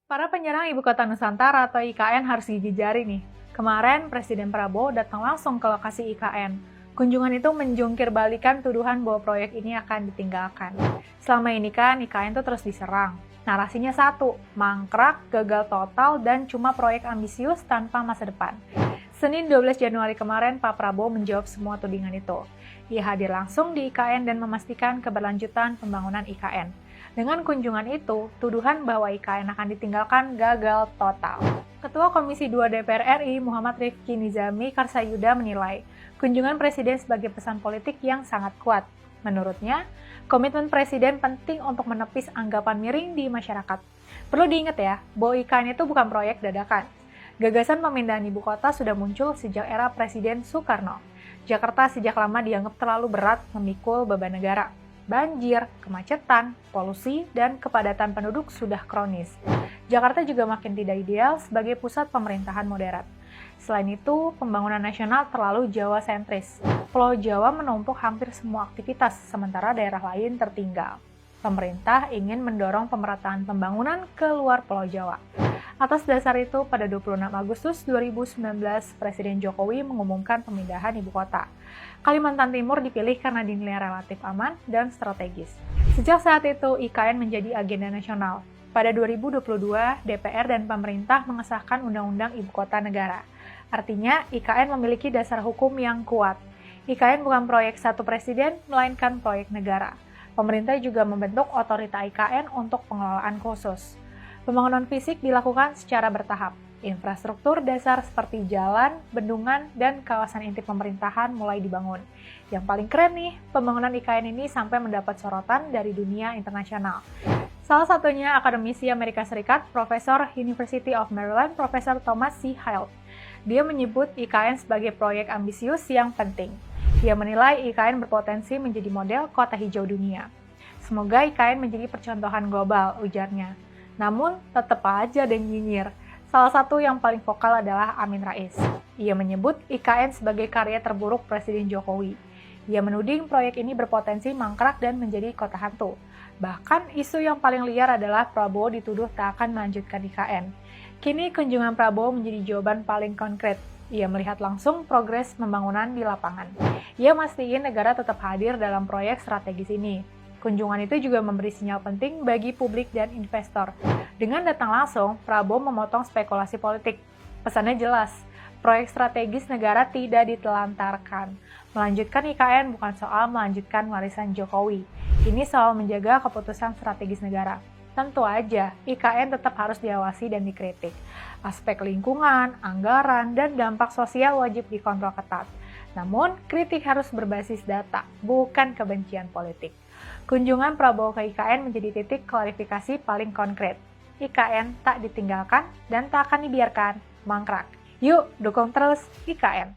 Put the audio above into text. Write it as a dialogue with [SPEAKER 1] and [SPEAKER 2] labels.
[SPEAKER 1] Para penyerang Ibu Kota Nusantara atau IKN harus gigit jari nih. Kemarin Presiden Prabowo datang langsung ke lokasi IKN. Kunjungan itu menjungkir balikan tuduhan bahwa proyek ini akan ditinggalkan. Selama ini kan IKN tuh terus diserang. Narasinya satu, mangkrak, gagal total, dan cuma proyek ambisius tanpa masa depan. Senin 12 Januari kemarin, Pak Prabowo menjawab semua tudingan itu. Ia hadir langsung di IKN dan memastikan keberlanjutan pembangunan IKN. Dengan kunjungan itu, tuduhan bahwa IKN akan ditinggalkan gagal total. Ketua Komisi 2 DPR RI Muhammad Rifki Nizami Karsayuda menilai, kunjungan Presiden sebagai pesan politik yang sangat kuat. Menurutnya, komitmen Presiden penting untuk menepis anggapan miring di masyarakat. Perlu diingat ya, bahwa IKN itu bukan proyek dadakan. Gagasan pemindahan ibu kota sudah muncul sejak era Presiden Soekarno. Jakarta sejak lama dianggap terlalu berat memikul beban negara. Banjir, kemacetan, polusi, dan kepadatan penduduk sudah kronis. Jakarta juga makin tidak ideal sebagai pusat pemerintahan modern. Selain itu, pembangunan nasional terlalu Jawa-sentris. Pulau Jawa menumpuk hampir semua aktivitas, sementara daerah lain tertinggal. Pemerintah ingin mendorong pemerataan pembangunan ke luar Pulau Jawa. Atas dasar itu, pada 26 Agustus 2019, Presiden Jokowi mengumumkan pemindahan ibu kota. Kalimantan Timur dipilih karena dinilai relatif aman dan strategis. Sejak saat itu, IKN menjadi agenda nasional. Pada 2022, DPR dan pemerintah mengesahkan Undang-Undang Ibu Kota Negara. Artinya, IKN memiliki dasar hukum yang kuat. IKN bukan proyek satu presiden, melainkan proyek negara. Pemerintah juga membentuk otorita IKN untuk pengelolaan khusus. Pembangunan fisik dilakukan secara bertahap. Infrastruktur dasar seperti jalan, bendungan, dan kawasan inti pemerintahan mulai dibangun. Yang paling keren nih, pembangunan IKN ini sampai mendapat sorotan dari dunia internasional. Salah satunya akademisi Amerika Serikat, Profesor University of Maryland, Profesor Thomas C. Haidt. Dia menyebut IKN sebagai proyek ambisius yang penting. Dia menilai IKN berpotensi menjadi model kota hijau dunia. Semoga IKN menjadi percontohan global, ujarnya. Namun, tetap aja ada yang nyinyir. Salah satu yang paling vokal adalah Amin Rais. Ia menyebut IKN sebagai karya terburuk Presiden Jokowi. Ia menuding proyek ini berpotensi mangkrak dan menjadi kota hantu. Bahkan, isu yang paling liar adalah Prabowo dituduh tak akan melanjutkan IKN. Kini, kunjungan Prabowo menjadi jawaban paling konkret. Ia melihat langsung progres pembangunan di lapangan. Ia mastiin negara tetap hadir dalam proyek strategis ini. Kunjungan itu juga memberi sinyal penting bagi publik dan investor. Dengan datang langsung, Prabowo memotong spekulasi politik. Pesannya jelas, proyek strategis negara tidak ditelantarkan. Melanjutkan IKN bukan soal melanjutkan warisan Jokowi. Ini soal menjaga keputusan strategis negara. Tentu aja, IKN tetap harus diawasi dan dikritik. Aspek lingkungan, anggaran, dan dampak sosial wajib dikontrol ketat. Namun, kritik harus berbasis data, bukan kebencian politik. Kunjungan Prabowo ke IKN menjadi titik klarifikasi paling konkret. IKN tak ditinggalkan dan tak akan dibiarkan mangkrak. Yuk, dukung terus IKN.